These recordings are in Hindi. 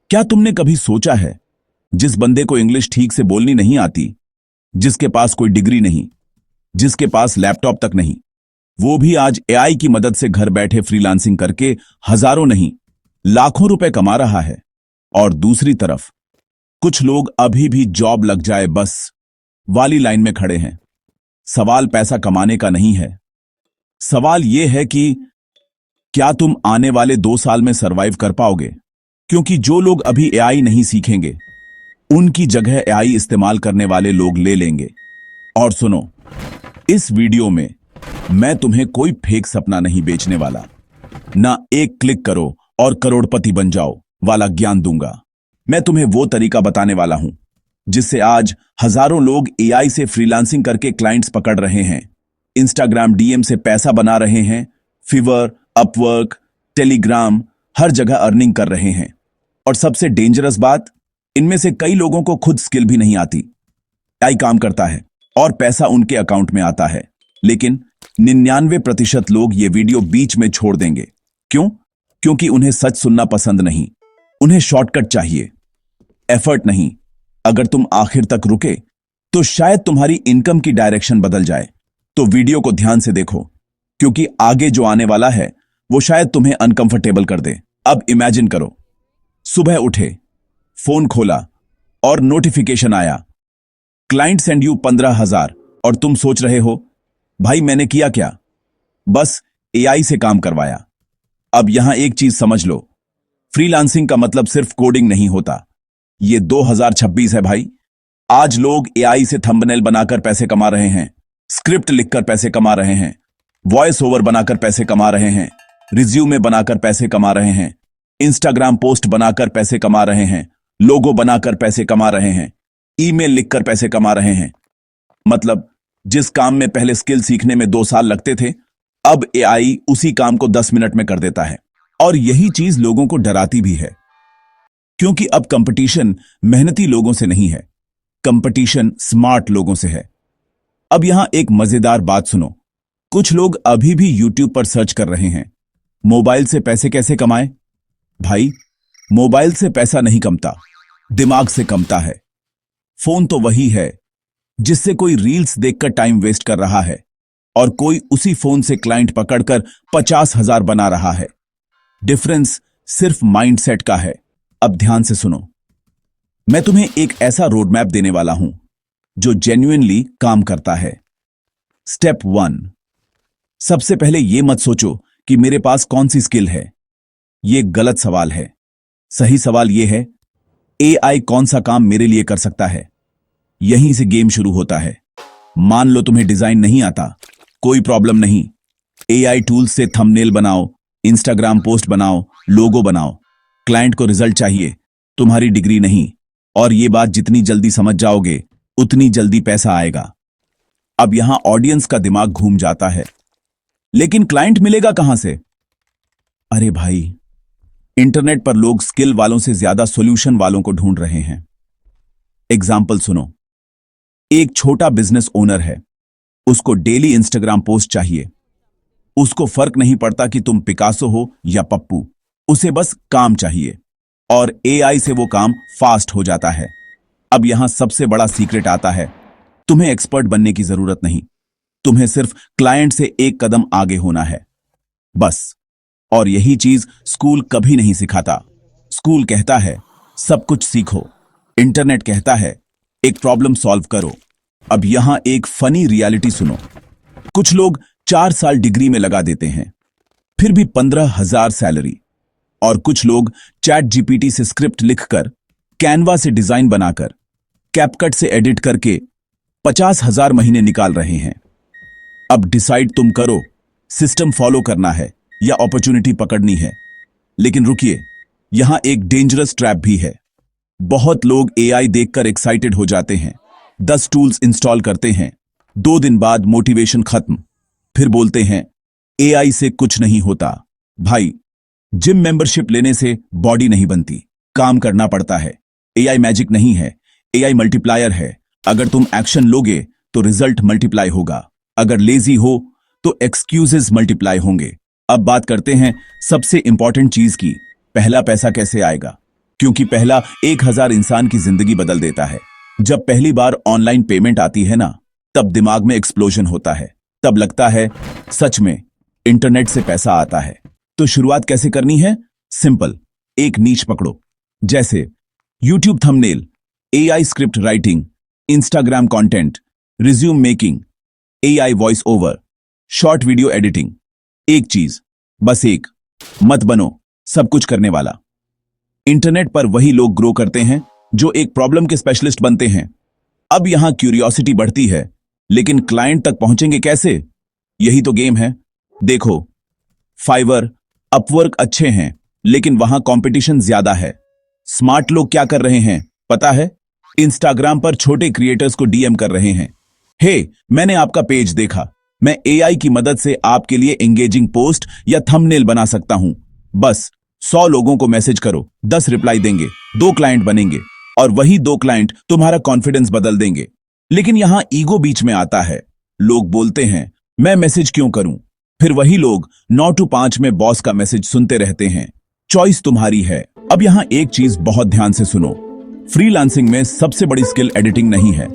क्या तुमने कभी सोचा है, जिस बंदे को इंग्लिश ठीक से बोलनी नहीं आती, जिसके पास कोई डिग्री नहीं, जिसके पास लैपटॉप तक नहीं, वो भी आज एआई की मदद से घर बैठे फ्रीलांसिंग करके हजारों नहीं लाखों रुपए कमा रहा है। और दूसरी तरफ कुछ लोग अभी भी जॉब लग जाए बस वाली लाइन में खड़े हैं। सवाल पैसा कमाने का नहीं है, सवाल यह है कि क्या तुम आने वाले 2 साल में सरवाइव कर पाओगे? क्योंकि जो लोग अभी एआई नहीं सीखेंगे, उनकी जगह एआई इस्तेमाल करने वाले लोग ले लेंगे। और सुनो, इस वीडियो में मैं तुम्हें कोई फेक सपना नहीं बेचने वाला, ना एक क्लिक करो और करोड़पति बन जाओ वाला ज्ञान दूंगा। मैं तुम्हें वो तरीका बताने वाला हूं जिससे आज हजारों लोग एआई से फ्रीलांसिंग करके क्लाइंट्स पकड़ रहे हैं, इंस्टाग्राम डीएम से पैसा बना रहे हैं, फिवर, अपवर्क, टेलीग्राम, हर जगह अर्निंग कर रहे हैं। और सबसे डेंजरस बात, इनमें से कई लोगों को खुद स्किल भी नहीं आती। एआई काम करता है और पैसा उनके अकाउंट में आता है, लेकिन 99% लोग ये वीडियो बीच में छोड़ देंगे। क्यों? क्योंकि उन्हें सच सुनना पसंद नहीं, उन्हें शॉर्टकट चाहिए, एफर्ट नहीं। अगर तुम आखिर तक रुके तो शायद तुम्हारी इनकम की डायरेक्शन बदल जाए। तो वीडियो को ध्यान से देखो, क्योंकि आगे जो आने वाला है वो शायद तुम्हें अनकंफर्टेबल कर दे। अब इमेजिन करो, सुबह उठे, फोन खोला और नोटिफिकेशन आया, क्लाइंट सेंड यू 15,000, और तुम सोच रहे हो, भाई मैंने किया क्या? बस एआई से काम करवाया। अब यहां एक चीज समझ लो, फ्रीलांसिंग का मतलब सिर्फ कोडिंग नहीं होता। ये 2026 है भाई। आज लोग एआई से थंबनेल बनाकर पैसे कमा रहे हैं, स्क्रिप्ट लिखकर पैसे कमा रहे हैं, वॉइस ओवर बनाकर पैसे कमा रहे हैं, रिज्यूमे बनाकर पैसे कमा रहे हैं, इंस्टाग्राम पोस्ट बनाकर पैसे कमा रहे हैं, लोगो बनाकर पैसे कमा रहे हैं, ईमेल लिखकर पैसे कमा रहे हैं। मतलब जिस काम में पहले स्किल सीखने में 2 साल लगते थे, अब एआई उसी काम को 10 मिनट में कर देता है। और यही चीज लोगों को डराती भी है, क्योंकि अब कंपटीशन मेहनती लोगों से नहीं है, कंपटीशन स्मार्ट लोगों से है। अब यहां एक मजेदार बात सुनो, कुछ लोग अभी भी यूट्यूब पर सर्च कर रहे हैं, मोबाइल से पैसे कैसे कमाएं। भाई, मोबाइल से पैसा नहीं कमता, दिमाग से कमता है। फोन तो वही है जिससे कोई रील्स देखकर टाइम वेस्ट कर रहा है, और कोई उसी फोन से क्लाइंट पकड़कर 50,000 बना रहा है। डिफरेंस सिर्फ माइंडसेट का है। अब ध्यान से सुनो, मैं तुम्हें एक ऐसा रोड मैप देने वाला हूं जो जेन्युइनली काम करता है। स्टेप 1, सबसे पहले यह मत सोचो कि मेरे पास कौन सी स्किल है। यह गलत सवाल है। सही सवाल यह है, एआई कौन सा काम मेरे लिए कर सकता है। यहीं से गेम शुरू होता है। मान लो तुम्हें डिजाइन नहीं आता, कोई प्रॉब्लम नहीं, एआई टूल्स से थंबनेल बनाओ, इंस्टाग्राम पोस्ट बनाओ, लोगो बनाओ। क्लाइंट को रिजल्ट चाहिए, तुम्हारी डिग्री नहीं। और ये बात जितनी जल्दी समझ जाओगे, उतनी जल्दी पैसा आएगा। अब यहां ऑडियंस का दिमाग घूम जाता है, लेकिन क्लाइंट मिलेगा कहां से? अरे भाई, इंटरनेट पर लोग स्किल वालों से ज्यादा सॉल्यूशन वालों को ढूंढ रहे हैं। एग्जाम्पल सुनो, एक छोटा बिजनेस ओनर है, उसको डेली इंस्टाग्राम पोस्ट चाहिए। उसको फर्क नहीं पड़ता कि तुम पिकासो हो या पप्पू, उसे बस काम चाहिए, और एआई से वो काम फास्ट हो जाता है। अब यहां सबसे बड़ा सीक्रेट आता है, तुम्हें एक्सपर्ट बनने की जरूरत नहीं, तुम्हें सिर्फ क्लाइंट से एक कदम आगे होना है, बस। और यही चीज स्कूल कभी नहीं सिखाता। स्कूल कहता है सब कुछ सीखो, इंटरनेट कहता है एक प्रॉब्लम सॉल्व करो। अब यहां एक फनी रियलिटी सुनो, कुछ लोग 4 साल डिग्री में लगा देते हैं, फिर भी 15,000 सैलरी। और कुछ लोग चैट जीपीटी से स्क्रिप्ट लिखकर, कैनवा से डिजाइन बनाकर, कैपकट से एडिट करके 50,000 महीने निकाल रहे हैं। अब डिसाइड तुम करो, सिस्टम फॉलो करना है या अपॉर्चुनिटी पकड़नी है। लेकिन रुकिए, यहां एक डेंजरस ट्रैप भी है। बहुत लोग एआई देखकर एक्साइटेड हो जाते हैं, 10 टूल्स इंस्टॉल करते हैं, 2 दिन बाद मोटिवेशन खत्म, फिर बोलते हैं एआई से कुछ नहीं होता। भाई, जिम मेंबरशिप लेने से बॉडी नहीं बनती, काम करना पड़ता है। एआई मैजिक नहीं है, एआई मल्टीप्लायर है। अगर तुम एक्शन लोगे तो रिजल्ट मल्टीप्लाई होगा, अगर लेजी हो तो एक्सक्यूजेस मल्टीप्लाई होंगे। अब बात करते हैं सबसे इंपॉर्टेंट चीज की, पहला पैसा कैसे आएगा। क्योंकि पहला 1000 इंसान की जिंदगी बदल देता है। जब पहली बार ऑनलाइन पेमेंट आती है ना, तब दिमाग में एक्सप्लोजन होता है। तब लगता है सच में इंटरनेट से पैसा आता है। तो शुरुआत कैसे करनी है? सिंपल, एक नीच पकड़ो, जैसे YouTube thumbnail, AI script writing, Instagram content, resume making, AI voice over, short video editing. एक चीज, बस एक, मत बनो सब कुछ करने वाला। इंटरनेट पर वही लोग ग्रो करते हैं जो एक प्रॉब्लम के स्पेशलिस्ट बनते हैं। अब यहां क्यूरियोसिटी बढ़ती है, लेकिन क्लाइंट तक पहुंचेंगे कैसे? यही तो गेम है। देखो, फाइवर, अपवर्क अच्छे हैं, लेकिन वहां कंपटीशन ज्यादा है। स्मार्ट लोग क्या कर रहे हैं पता है? इंस्टाग्राम पर छोटे क्रिएटर्स को डीएम कर रहे हैं, हे मैंने आपका पेज देखा, मैं एआई की मदद से आपके लिए एंगेजिंग पोस्ट या थंबनेल बना सकता हूं। बस 100 लोगों को मैसेज करो, 10 रिप्लाई देंगे, 2 क्लाइंट बनेंगे, और वही 2 क्लाइंट तुम्हारा कॉन्फिडेंस बदल देंगे। लेकिन यहां ईगो बीच में आता है। लोग बोलते हैं मैं मैसेज क्यों करूं? फिर वही लोग 9 to 5 में बॉस का मैसेज सुनते रहते हैं। चॉइस तुम्हारी है। अब यहां एक चीज बहुत ध्यान से सुनो, फ्रीलांसिंग में सबसे बड़ी स्किल एडिटिंग नहीं है,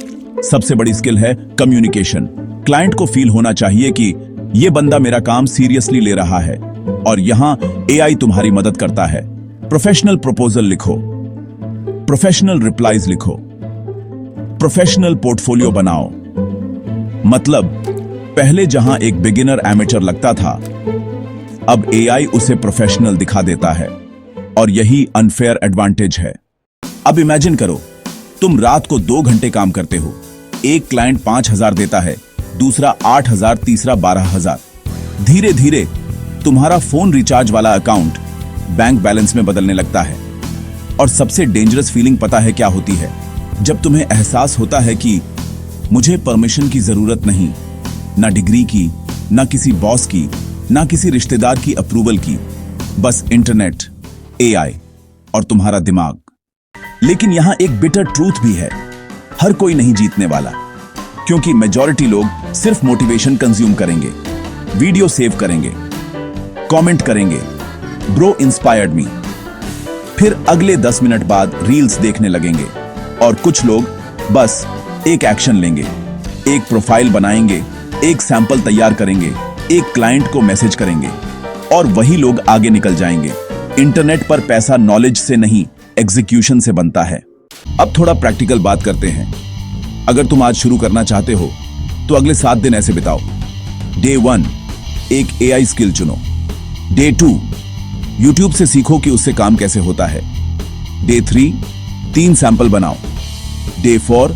सबसे बड़ी स्किल है कम्युनिकेशन। क्लाइंट को फील होना चाहिए कि यह बंदा मेरा काम सीरियसली ले रहा है, और यहां एआई तुम्हारी मदद करता है। प्रोफेशनल प्रपोजल लिखो, प्रोफेशनल रिप्लाईज लिखो, प्रोफेशनल पोर्टफोलियो बनाओ। मतलब पहले जहां एक बिगिनर एमेचर लगता था, अब एआई उसे प्रोफेशनल दिखा देता है, और यही अनफेयर एडवांटेज है। अब इमेजिन करो, तुम रात को 2 घंटे काम करते हो, एक क्लाइंट 5000 देता है, दूसरा 8000, तीसरा 12000। धीरे धीरे तुम्हारा फोन रिचार्ज वाला अकाउंट बैंक बैलेंस में बदलने लगता है। और सबसे डेंजरस फीलिंग पता है क्या होती है? जब तुम्हें एहसास होता है कि मुझे परमिशन की जरूरत नहीं, ना डिग्री की, ना किसी बॉस की, ना किसी रिश्तेदार की अप्रूवल की, बस इंटरनेट, एआई और तुम्हारा दिमाग। लेकिन यहां एक बिटर ट्रूथ भी है, हर कोई नहीं जीतने वाला, क्योंकि मेजॉरिटी लोग सिर्फ मोटिवेशन कंज्यूम करेंगे, वीडियो सेव करेंगे, कमेंट करेंगे, ब्रो इंस्पायर्ड मी, फिर अगले 10 मिनट बाद रील्स देखने लगेंगे। और कुछ लोग बस एक एक्शन लेंगे, एक प्रोफाइल बनाएंगे, एक सैंपल तैयार करेंगे, एक क्लाइंट को मैसेज करेंगे, और वही लोग आगे निकल जाएंगे। इंटरनेट पर पैसा नॉलेज से नहीं, एग्जीक्यूशन से बनता है। अब थोड़ा प्रैक्टिकल बात करते हैं। अगर तुम आज शुरू करना चाहते हो तो अगले 7 दिन ऐसे बिताओ। डे 1 एक एआई स्किल चुनो। डे 2 यूट्यूब से सीखो कि उससे काम कैसे होता है। डे 3 3 सैंपल बनाओ। डे 4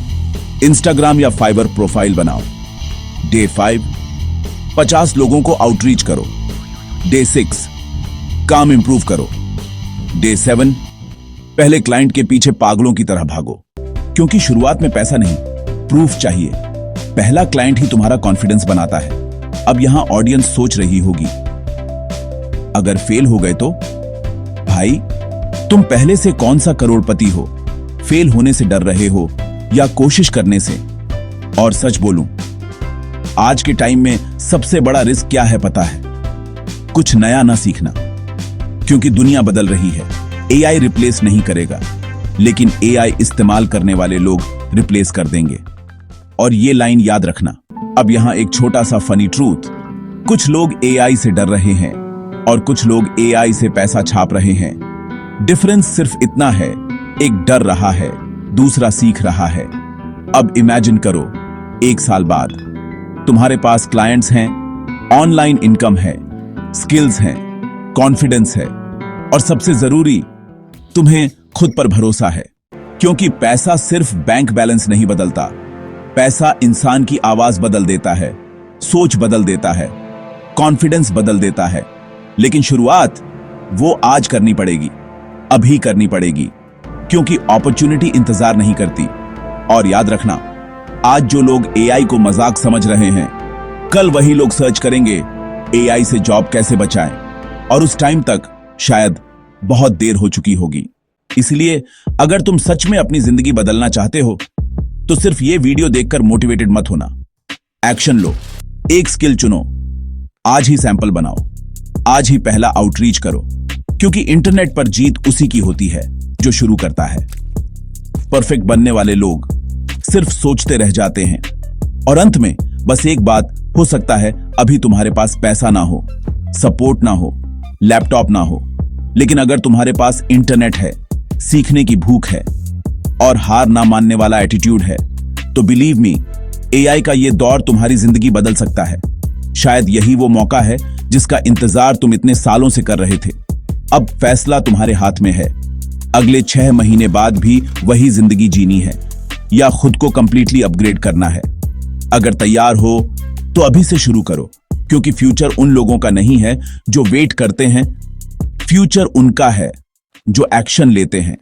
इंस्टाग्राम या फाइवर प्रोफाइल बनाओ। डे 5 50 लोगों को आउटरीच करो। डे 6 काम इंप्रूव करो। डे 7 पहले क्लाइंट के पीछे पागलों की तरह भागो, क्योंकि शुरुआत में पैसा नहीं, प्रूफ चाहिए। पहला क्लाइंट ही तुम्हारा कॉन्फिडेंस बनाता है। अब यहां ऑडियंस सोच रही होगी, अगर फेल हो गए तो? भाई तुम पहले से कौन सा करोड़पति हो? फेल होने से डर रहे हो या कोशिश करने से? और सच बोलूं, आज के टाइम में सबसे बड़ा रिस्क क्या है पता है? कुछ नया ना सीखना, क्योंकि दुनिया बदल रही है। एआई रिप्लेस नहीं करेगा, लेकिन एआई इस्तेमाल करने वाले लोग रिप्लेस कर देंगे। और ये लाइन याद रखना। अब यहां एक छोटा सा फनी ट्रूथ, कुछ लोग एआई से डर रहे हैं और कुछ लोग एआई से पैसा छाप रहे हैं। डिफरेंस सिर्फ इतना है, एक डर रहा है, दूसरा सीख रहा है। अब इमेजिन करो, 1 साल बाद तुम्हारे पास क्लाइंट्स हैं, ऑनलाइन इनकम है, स्किल्स हैं, कॉन्फिडेंस है, और सबसे जरूरी, तुम्हें खुद पर भरोसा है। क्योंकि पैसा सिर्फ बैंक बैलेंस नहीं बदलता, पैसा इंसान की आवाज बदल देता है, सोच बदल देता है, कॉन्फिडेंस बदल देता है। लेकिन शुरुआत वो आज करनी पड़ेगी, अभी करनी पड़ेगी, क्योंकि अपॉर्चुनिटी इंतजार नहीं करती। और याद रखना, आज जो लोग एआई को मजाक समझ रहे हैं, कल वही लोग सर्च करेंगे एआई से जॉब कैसे बचाएं, और उस टाइम तक शायद बहुत देर हो चुकी होगी। इसलिए अगर तुम सच में अपनी जिंदगी बदलना चाहते हो तो सिर्फ ये वीडियो देखकर मोटिवेटेड मत होना। एक्शन लो, एक स्किल चुनो, आज ही सैंपल बनाओ, आज ही पहला आउटरीच करो, क्योंकि इंटरनेट पर जीत उसी की होती है जो शुरू करता है। परफेक्ट बनने वाले लोग सिर्फ सोचते रह जाते हैं और अंत में बस एक बात हो सकता है, अभी तुम्हारे पास पैसा ना हो, सपोर्ट ना हो, लैपटॉप ना हो, लेकिन अगर तुम्हारे पास इंटरनेट है, सीखने की भूख है और हार ना मानने वाला एटीट्यूड है, तो बिलीव मी, एआई का ये दौर तुम्हारी जिंदगी बदल सकता है। शायद यही वो मौका है जिसका इंतजार तुम इतने सालों से कर रहे थे। अब फैसला तुम्हारे हाथ में है। अगले 6 महीने बाद भी वही जिंदगी जीनी है या खुद को कंप्लीटली अपग्रेड करना है। अगर तैयार हो तो अभी से शुरू करो, क्योंकि फ्यूचर उन लोगों का नहीं है जो वेट करते हैं, फ्यूचर उनका है जो एक्शन लेते हैं।